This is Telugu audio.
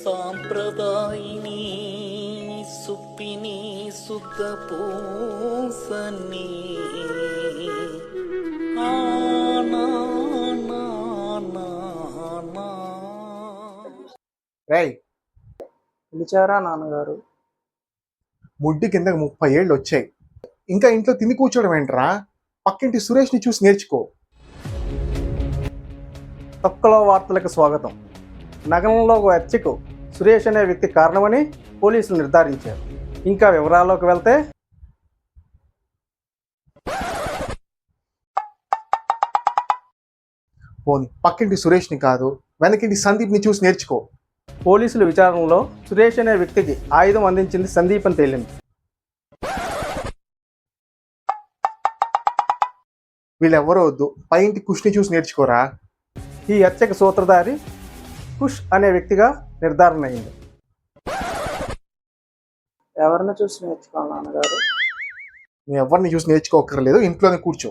సాంప్రదాయిని సుప్పిని సుత పూసని రేయ్, పిలిచారా నాన్నగారు? ముడ్డి కిందకి 30 ఏళ్ళు వచ్చాయి. ఇంకా ఇంట్లో తిని కూర్చోవడం ఏంట్రా? పక్కింటి సురేష్ని చూసి నేర్చుకో. తొక్కలో వార్తలకు స్వాగతం. నగరంలో ఓ హత్యకు సురేష్ అనే వ్యక్తి కారణమని పోలీసులు నిర్ధారించారు. ఇంకా వివరాల్లోకి వెళ్తే, పోని పక్కింటి సురేష్ని కాదు, వెనకింటి సందీప్ని చూసి నేర్చుకో. పోలీసుల విచారణలో సురేష్ అనే వ్యక్తికి ఆయుధం అందించింది సందీప్ అని తేలింది. వీళ్ళెవ్వరో వద్దు, పై ఇంటి కుష్ని చూసి నేర్చుకోరా. ఈ హత్యకు సూత్రధారి కుష్ అనే వ్యక్తిగా నిర్ధారణ అయింది. ఎవరిని చూసి నేర్చుకోవాలి నాన్నగారు? నువ్వు ఎవరిని చూసి నేర్చుకోకర్లేదు, ఇంట్లోనే కూర్చో.